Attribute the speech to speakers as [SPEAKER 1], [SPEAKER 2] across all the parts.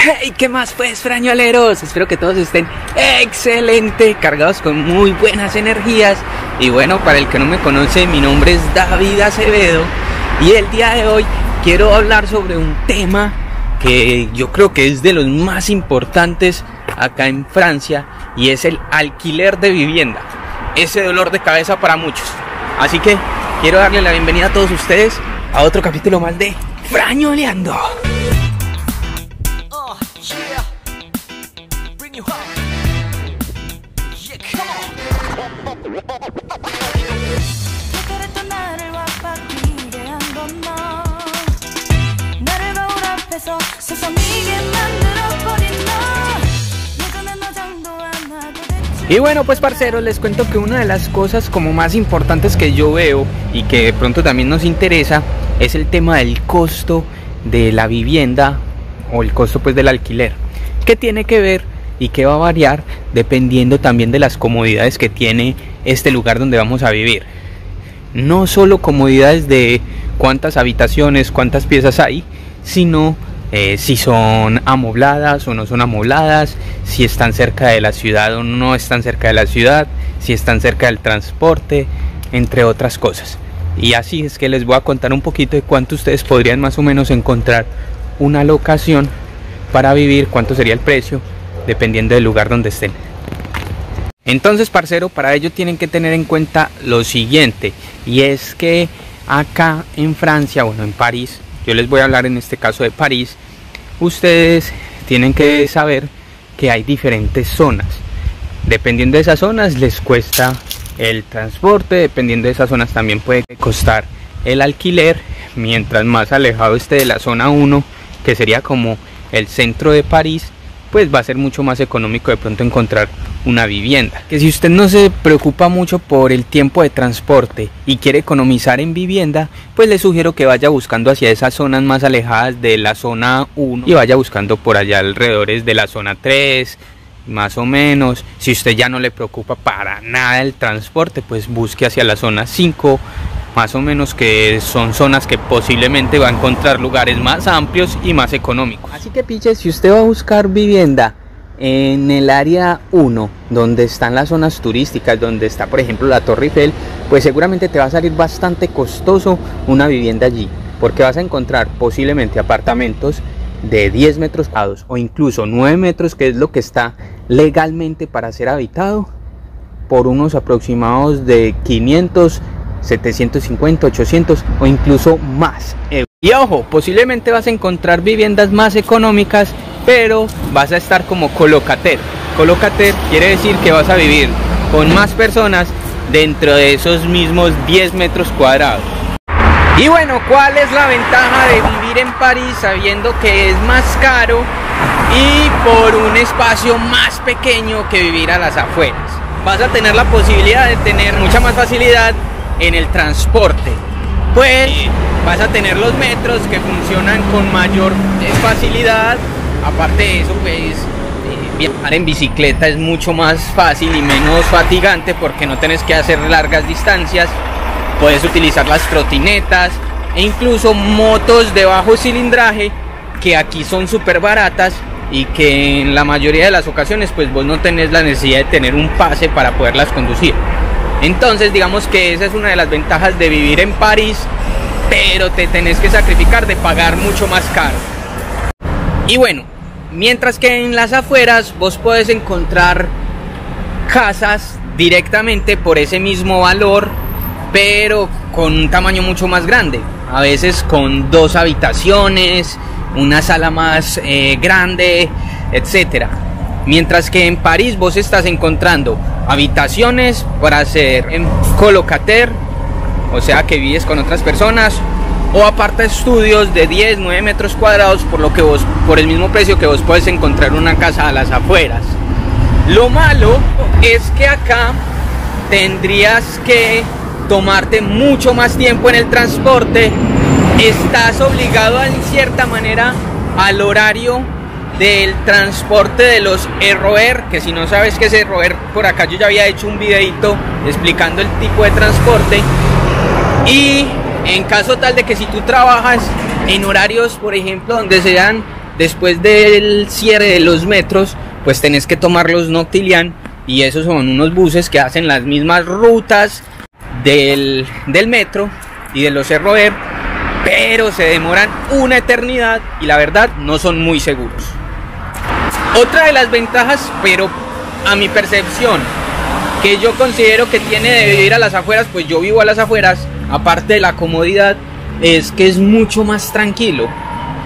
[SPEAKER 1] Hey, ¿qué más pues, frañoleros? Espero que todos estén excelente, cargados con muy buenas energías. Y bueno, para el que no me conoce, mi nombre es David Acevedo. Y el día de hoy quiero hablar sobre un tema que yo creo que es de los más importantes acá en Francia, y es el alquiler de vivienda. Ese dolor de cabeza para muchos. Así que quiero darle la bienvenida a todos ustedes a otro capítulo más de Frañoleando. Y bueno, pues parceros, les cuento que una de las cosas como más importantes que yo veo y que de pronto también nos interesa es el tema del costo de la vivienda, o el costo pues del alquiler, que tiene que ver y que va a variar dependiendo también de las comodidades que tiene este lugar donde vamos a vivir. No solo comodidades de cuántas habitaciones, cuántas piezas hay, sino si son amobladas o no son amobladas, si están cerca de la ciudad o no están cerca de la ciudad, si están cerca del transporte, entre otras cosas. Y así es que les voy a contar un poquito de cuánto ustedes podrían más o menos encontrar una locación para vivir, cuánto sería el precio, dependiendo del lugar donde estén. Entonces, parcero, para ello tienen que tener en cuenta lo siguiente, y es que acá en Francia, bueno, en París, yo les voy a hablar en este caso de París, ustedes tienen que saber que hay diferentes zonas. Dependiendo de esas zonas les cuesta el transporte, dependiendo de esas zonas también puede costar el alquiler. Mientras más alejado esté de la zona 1, que sería como el centro de París, pues va a ser mucho más económico de pronto encontrar una vivienda. Que si usted no se preocupa mucho por el tiempo de transporte y quiere economizar en vivienda, pues le sugiero que vaya buscando hacia esas zonas más alejadas de la zona 1 y vaya buscando por allá alrededores de la zona 3, más o menos. Si usted ya no le preocupa para nada el transporte, pues busque hacia la zona 5, más o menos, que son zonas que posiblemente va a encontrar lugares más amplios y más económicos. Así que piche, si usted va a buscar vivienda en el área 1, donde están las zonas turísticas, donde está por ejemplo la Torre Eiffel, pues seguramente te va a salir bastante costoso una vivienda allí, porque vas a encontrar posiblemente apartamentos de 10 metros cuadrados o incluso 9 metros, que es lo que está legalmente para ser habitado, por unos aproximados de 500, 750, 800 o incluso más. Y ojo, posiblemente vas a encontrar viviendas más económicas, pero vas a estar como colocater. Colocater quiere decir que vas a vivir con más personas dentro de esos mismos 10 metros cuadrados. Y bueno, ¿cuál es la ventaja de vivir en París sabiendo que es más caro y por un espacio más pequeño que vivir a las afueras? Vas a tener la posibilidad de tener mucha más facilidad en el transporte, pues vas a tener los metros que funcionan con mayor facilidad. Aparte de eso, pues viajar en bicicleta es mucho más fácil y menos fatigante, porque no tienes que hacer largas distancias. Puedes utilizar las trotinetas e incluso motos de bajo cilindraje, que aquí son súper baratas y que en la mayoría de las ocasiones pues vos no tenés la necesidad de tener un pase para poderlas conducir. Entonces digamos que esa es una de las ventajas de vivir en París, pero te tenés que sacrificar de pagar mucho más caro. Y bueno, mientras que en las afueras vos podés encontrar casas directamente por ese mismo valor, pero con un tamaño mucho más grande, a veces con 2 habitaciones, una sala más grande, etcétera. Mientras que en París vos estás encontrando habitaciones para hacer en colocater, o sea que vives con otras personas, o aparta estudios de 10, 9 metros cuadrados, por el mismo precio que vos puedes encontrar una casa a las afueras. Lo malo es que acá tendrías que tomarte mucho más tiempo en el transporte. Estás obligado en cierta manera al horario del transporte de los RER, que si no sabes qué es RER, por acá yo ya había hecho un videito explicando el tipo de transporte. Y en caso tal de que si tú trabajas en horarios, por ejemplo, donde sean después del cierre de los metros, pues tenés que tomar los Noctilian, y esos son unos buses que hacen las mismas rutas del metro y de los RER, pero se demoran una eternidad y la verdad no son muy seguros. Otra de las ventajas, pero a mi percepción, que yo considero que tiene de vivir a las afueras, pues yo vivo a las afueras, aparte de la comodidad, es que es mucho más tranquilo.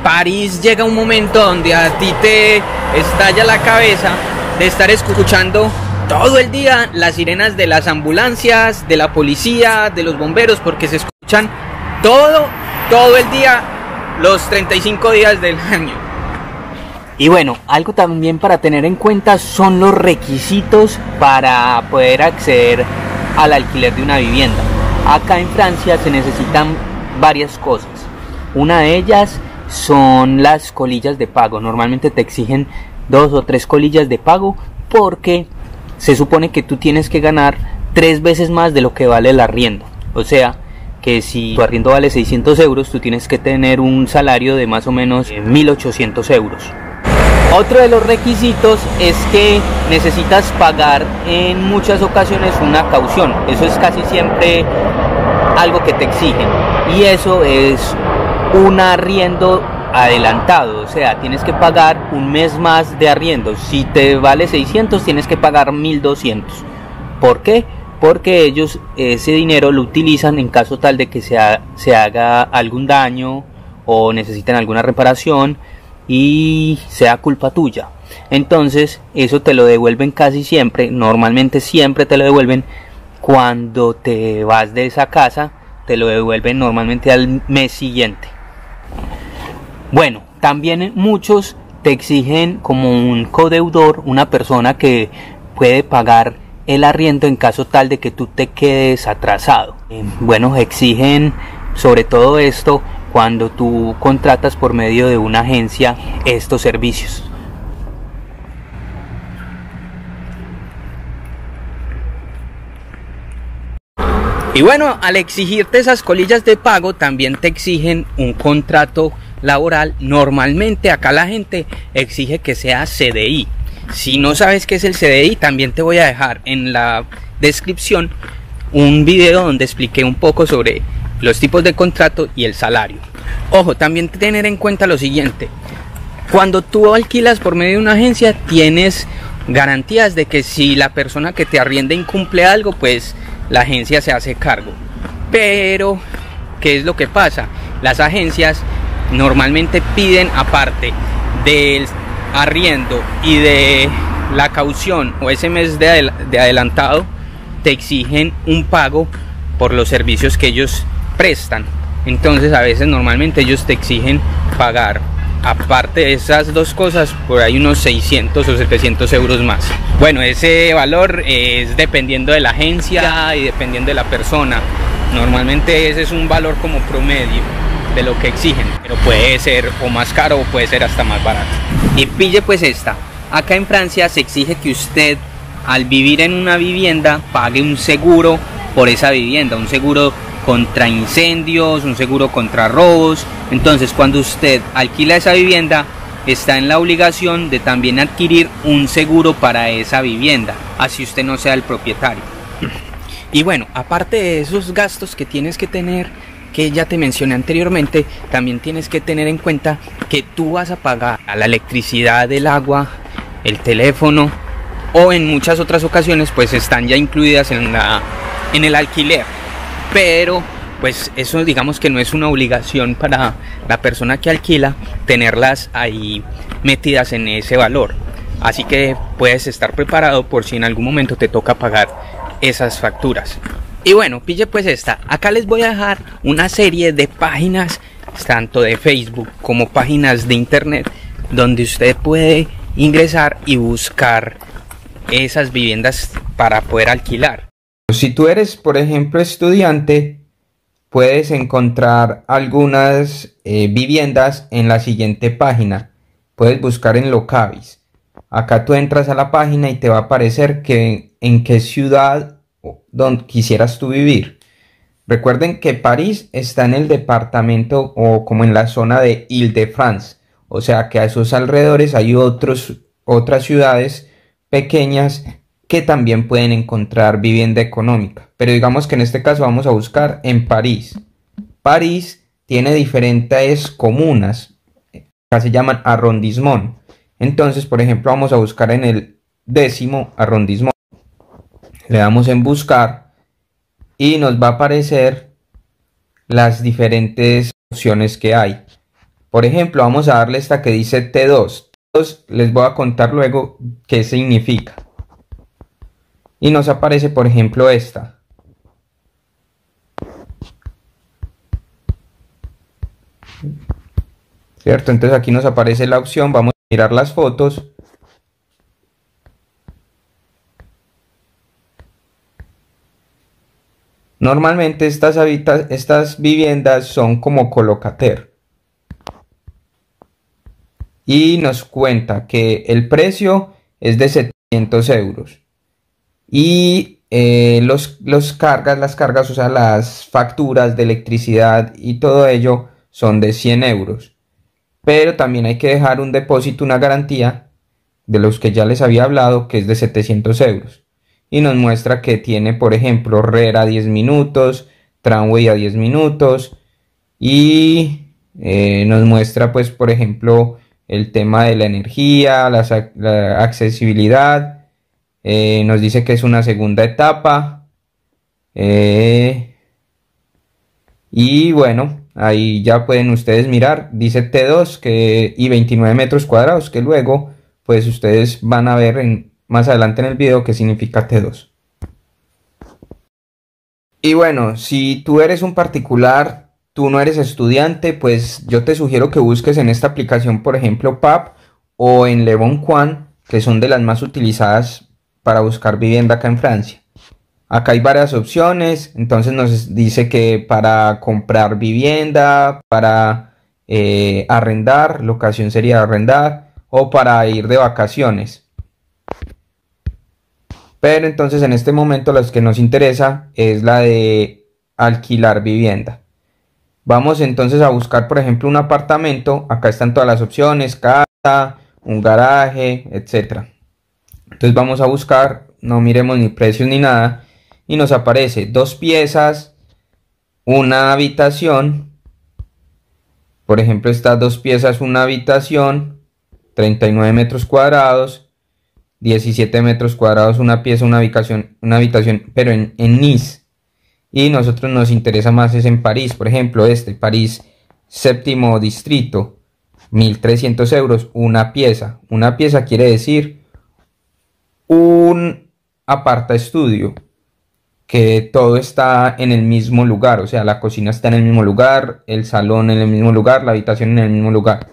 [SPEAKER 1] París llega un momento donde a ti te estalla la cabeza de estar escuchando todo el día las sirenas de las ambulancias, de la policía, de los bomberos, porque se escuchan todo el día, los 35 días del año. Y bueno, algo también para tener en cuenta son los requisitos para poder acceder al alquiler de una vivienda. Acá en Francia se necesitan varias cosas. Una de ellas son las colillas de pago. Normalmente te exigen 2 o 3 colillas de pago porque se supone que tú tienes que ganar 3 veces más de lo que vale el arriendo. O sea, que si tu arriendo vale 600 euros, tú tienes que tener un salario de más o menos 1.800 euros. Otro de los requisitos es que necesitas pagar en muchas ocasiones una caución. Eso es casi siempre algo que te exigen. Y eso es un arriendo adelantado, o sea, tienes que pagar un mes más de arriendo. Si te vale 600, tienes que pagar 1200. ¿Por qué? Porque ellos ese dinero lo utilizan en caso tal de que se haga algún daño o necesiten alguna reparación y sea culpa tuya. Entonces eso te lo devuelven casi siempre, normalmente siempre te lo devuelven cuando te vas de esa casa, te lo devuelven normalmente al mes siguiente. Bueno, también muchos te exigen como un codeudor, una persona que puede pagar el arriendo en caso tal de que tú te quedes atrasado. Bueno, exigen sobre todo esto cuando tú contratas por medio de una agencia estos servicios. Y bueno, al exigirte esas colillas de pago, también te exigen un contrato laboral. Normalmente acá la gente exige que sea CDI. Si no sabes qué es el CDI, también te voy a dejar en la descripción un video donde expliqué un poco sobre los tipos de contrato y el salario. Ojo, también tener en cuenta lo siguiente: cuando tú alquilas por medio de una agencia, tienes garantías de que si la persona que te arrienda incumple algo, pues la agencia se hace cargo. Pero, ¿qué es lo que pasa? Las agencias normalmente piden, aparte del arriendo y de la caución o ese mes de adelantado, te exigen un pago por los servicios que ellos prestan. Entonces a veces normalmente ellos te exigen pagar, aparte de esas dos cosas, por ahí unos 600 o 700 euros más. Bueno, ese valor es dependiendo de la agencia y dependiendo de la persona. Normalmente ese es un valor como promedio de lo que exigen, pero puede ser o más caro o puede ser hasta más barato. Y pille pues esta: acá en Francia se exige que usted, al vivir en una vivienda, pague un seguro por esa vivienda, un seguro contra incendios, un seguro contra robos. Entonces cuando usted alquila esa vivienda, está en la obligación de también adquirir un seguro para esa vivienda, así usted no sea el propietario. Y bueno, aparte de esos gastos que tienes que tener, que ya te mencioné anteriormente, también tienes que tener en cuenta que tú vas a pagar a la electricidad, el agua, el teléfono, o en muchas otras ocasiones pues están ya incluidas en el alquiler. Pero pues eso digamos que no es una obligación para la persona que alquila tenerlas ahí metidas en ese valor. Así que puedes estar preparado por si en algún momento te toca pagar esas facturas. Y bueno, pille pues esta: acá les voy a dejar una serie de páginas, tanto de Facebook como páginas de internet, donde usted puede ingresar y buscar esas viviendas para poder alquilar.
[SPEAKER 2] Si tú eres, por ejemplo, estudiante, puedes encontrar algunas viviendas en la siguiente página. Puedes buscar en Locavis. Acá tú entras a la página y te va a aparecer en qué ciudad donde quisieras tú vivir. Recuerden que París está en el departamento o como en la zona de Île-de-France, o sea que a esos alrededores hay otras ciudades pequeñas que también pueden encontrar vivienda económica. Pero digamos que en este caso vamos a buscar en París. París tiene diferentes comunas, acá se llaman arrondissement. Entonces, por ejemplo, vamos a buscar en el 10º arrondissement. Le damos en buscar y nos va a aparecer las diferentes opciones que hay. Por ejemplo, vamos a darle esta que dice T2. T2 les voy a contar luego qué significa. Y nos aparece, por ejemplo, esta. ¿Cierto? Entonces aquí nos aparece la opción, vamos a mirar las fotos. Normalmente estas viviendas son como colocater. Y nos cuenta que el precio es de 700 euros. Y las cargas, o sea, las facturas de electricidad y todo ello son de 100 euros. Pero también hay que dejar un depósito, una garantía de los que ya les había hablado, que es de 700 euros. Y nos muestra que tiene, por ejemplo, RER a 10 minutos, Tramway a 10 minutos. Y nos muestra, pues, por ejemplo, el tema de la energía, la accesibilidad. Nos dice que es una segunda etapa. Y bueno, ahí ya pueden ustedes mirar, dice T2 y 29 metros cuadrados, que luego pues ustedes van a ver más adelante en el video qué significa T2. Y bueno, si tú eres un particular, tú no eres estudiante, pues yo te sugiero que busques en esta aplicación, por ejemplo, PAP o en leboncoin, que son de las más utilizadas para buscar vivienda acá en Francia. Acá hay varias opciones, entonces nos dice que para comprar vivienda, para arrendar, locación sería arrendar, o para ir de vacaciones. Pero entonces en este momento lo que nos interesa es la de alquilar vivienda. Vamos entonces a buscar, por ejemplo, un apartamento. Acá están todas las opciones, casa, un garaje, etc. Entonces vamos a buscar, no miremos ni precios ni nada, y nos aparece 2 piezas, una habitación. Por ejemplo, estas 2 piezas, una habitación, 39 metros cuadrados, 17 metros cuadrados una pieza, una habitación, pero en Nice. Y nosotros nos interesa más es en París, por ejemplo, París 7º distrito, 1.300 euros una pieza. Una pieza quiere decir un aparta estudio, que todo está en el mismo lugar, o sea, la cocina está en el mismo lugar, el salón en el mismo lugar, la habitación en el mismo lugar.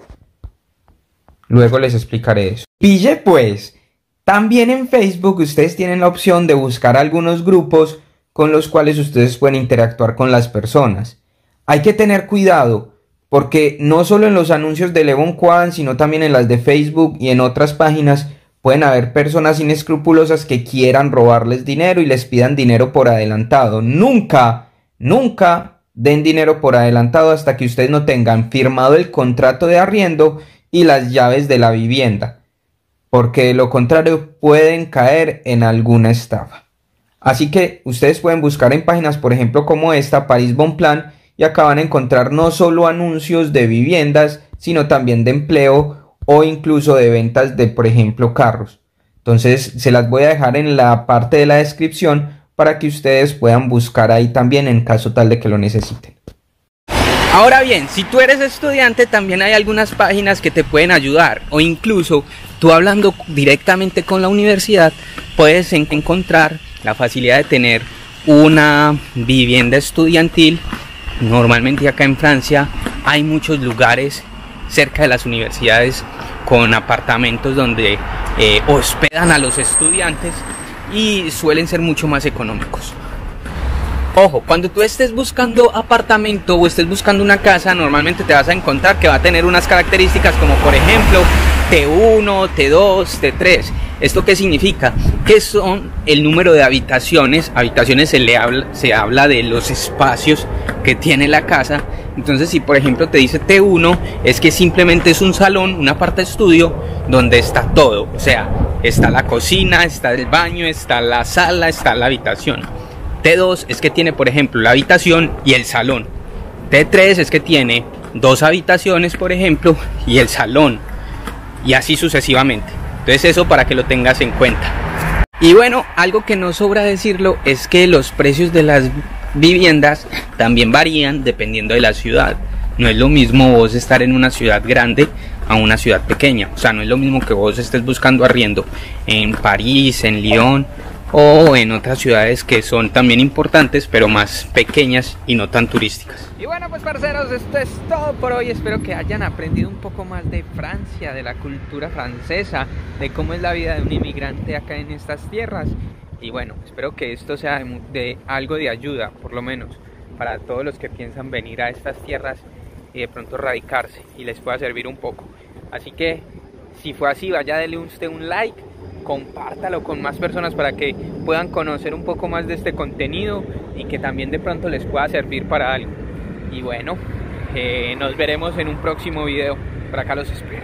[SPEAKER 2] Luego les explicaré eso. Pille pues, también en Facebook ustedes tienen la opción de buscar algunos grupos con los cuales ustedes pueden interactuar con las personas. Hay que tener cuidado, porque no solo en los anuncios de leboncoin, sino también en las de Facebook y en otras páginas, pueden haber personas inescrupulosas que quieran robarles dinero y les pidan dinero por adelantado. Nunca den dinero por adelantado hasta que ustedes no tengan firmado el contrato de arriendo y las llaves de la vivienda, porque de lo contrario pueden caer en alguna estafa. Así que ustedes pueden buscar en páginas, por ejemplo, como esta, Paris Bon Plan, y acá van a encontrar no solo anuncios de viviendas, sino también de empleo o incluso de ventas de, por ejemplo, carros. Entonces se las voy a dejar en la parte de la descripción para que ustedes puedan buscar ahí también en caso tal de que lo necesiten.
[SPEAKER 1] Ahora bien, si tú eres estudiante, también hay algunas páginas que te pueden ayudar, o incluso tú hablando directamente con la universidad puedes encontrar la facilidad de tener una vivienda estudiantil. Normalmente acá en Francia hay muchos lugares cerca de las universidades con apartamentos donde hospedan a los estudiantes y suelen ser mucho más económicos. Ojo, cuando tú estés buscando apartamento o estés buscando una casa, normalmente te vas a encontrar que va a tener unas características como por ejemplo T1, T2, T3. ¿Esto qué significa? Que son el número de habitaciones. Habitaciones se habla de los espacios que tiene la casa. Entonces, si por ejemplo te dice T1, es que simplemente es un salón, una parte de estudio donde está todo. O sea, está la cocina, está el baño, está la sala, está la habitación. T2 es que tiene, por ejemplo, la habitación y el salón. T3 es que tiene 2 habitaciones, por ejemplo, y el salón. Y así sucesivamente. Entonces eso para que lo tengas en cuenta. Y bueno, algo que no sobra decirlo es que los precios de las viviendas también varían dependiendo de la ciudad. No es lo mismo vos estar en una ciudad grande a una ciudad pequeña. O sea, no es lo mismo que vos estés buscando arriendo en París, en Lyon o en otras ciudades que son también importantes pero más pequeñas y no tan turísticas. Y bueno, pues parceros, esto es todo por hoy. Espero que hayan aprendido un poco más de Francia, de la cultura francesa, de cómo es la vida de un inmigrante acá en estas tierras. Y bueno, espero que esto sea de algo de ayuda, por lo menos para todos los que piensan venir a estas tierras y de pronto radicarse y les pueda servir un poco. Así que si fue así, vaya, dele usted un like, compártalo con más personas para que puedan conocer un poco más de este contenido y que también de pronto les pueda servir para algo. Y bueno, nos veremos en un próximo video. Por acá los espero.